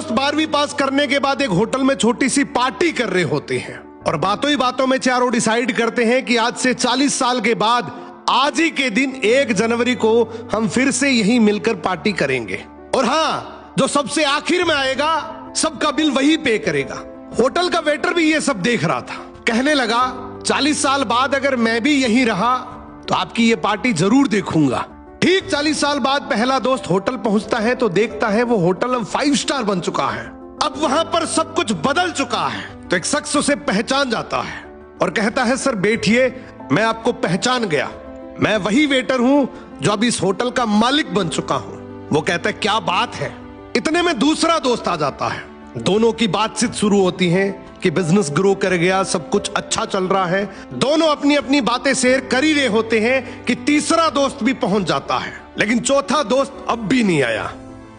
दोस्त 12वीं पास करने के बाद एक होटल में छोटी सी पार्टी कर रहे होते हैं और बातों ही बातों में चारों डिसाइड करते हैं कि आज से 40 साल के बाद आज ही के दिन 1 जनवरी को हम फिर से यहीं मिलकर पार्टी करेंगे। और हाँ, जो सबसे आखिर में आएगा सबका बिल वही पे करेगा। होटल का वेटर भी ये सब देख रहा था। कहने लगा 40 साल बाद अगर मैं भी यहीं रहा तो आपकी ये पार्टी जरूर देखूंगा। ठीक 40 साल बाद पहला दोस्त होटल पहुंचता है तो देखता है वो होटल अब 5 स्टार बन चुका है। अब वहां पर सब कुछ बदल चुका है। तो एक शख्स उसे पहचान जाता है और कहता है सर बैठिए, मैं आपको पहचान गया, मैं वही वेटर हूं जो अब इस होटल का मालिक बन चुका हूं। वो कहता है क्या बात है। इतने में दूसरा दोस्त आ जाता है। दोनों की बातचीत शुरू होती है कि बिजनेस ग्रो कर गया, सब कुछ अच्छा चल रहा है। दोनों अपनी अपनी बातें शेयर कर ही रहे होते हैं कि तीसरा दोस्त भी पहुंच जाता है, लेकिन चौथा दोस्त अब भी नहीं आया।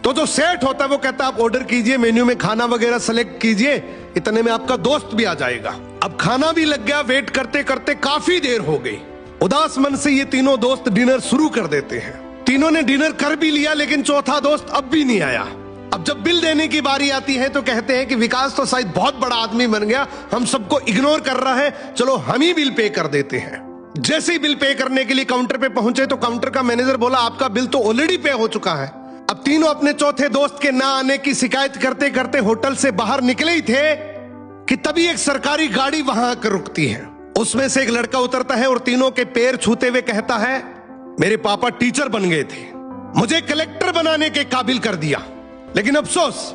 तो जो सेठ होता है वो कहता है आप ऑर्डर कीजिए, मेन्यू में खाना वगैरह सेलेक्ट कीजिए, इतने में आपका दोस्त भी आ जाएगा। अब खाना भी लग गया। वेट करते करते काफी देर हो गई। उदास मन से ये तीनों दोस्त डिनर शुरू कर देते हैं। तीनों ने डिनर कर भी लिया, लेकिन चौथा दोस्त अब भी नहीं आया। अब जब बिल देने की बारी आती है तो कहते हैं कि विकास तो शायद बहुत बड़ा आदमी बन गया, हम सबको इग्नोर कर रहा है, चलो हम ही बिल पे कर देते हैं। जैसे ही बिल पे करने के लिए काउंटर पे पहुंचे तो काउंटर का मैनेजर बोला आपका बिल तो ऑलरेडी पे हो चुका है। अब तीनों अपने चौथे दोस्त के ना आने की शिकायत करते करते होटल से बाहर निकले ही थे कि तभी एक सरकारी गाड़ी वहां आकर रुकती है। उसमें से एक लड़का उतरता है और तीनों के पैर छूते हुए कहता है मेरे पापा टीचर बन गए थे, मुझे कलेक्टर बनाने के काबिल कर दिया, लेकिन अफसोस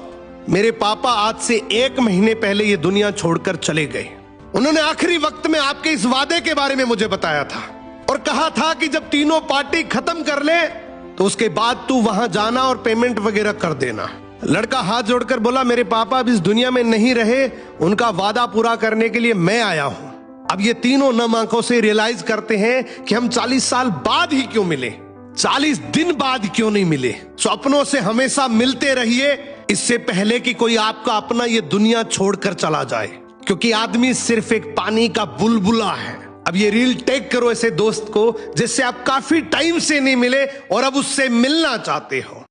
मेरे पापा आज से 1 महीने पहले ये दुनिया छोड़कर चले गए। उन्होंने आखिरी वक्त में आपके इस वादे के बारे में मुझे बताया था और कहा था कि जब तीनों पार्टी खत्म कर ले तो उसके बाद तू वहां जाना और पेमेंट वगैरह कर देना। लड़का हाथ जोड़कर बोला मेरे पापा अब इस दुनिया में नहीं रहे, उनका वादा पूरा करने के लिए मैं आया हूं। अब ये तीनों नम आंखों से रियलाइज करते हैं कि हम 40 साल बाद ही क्यों मिले, 40 दिन बाद क्यों नहीं मिले। स्वप्नों से हमेशा मिलते रहिए, इससे पहले कि कोई आपका अपना ये दुनिया छोड़कर चला जाए, क्योंकि आदमी सिर्फ एक पानी का बुलबुला है। अब ये रील टेक करो ऐसे दोस्त को जिससे आप काफी टाइम से नहीं मिले और अब उससे मिलना चाहते हो।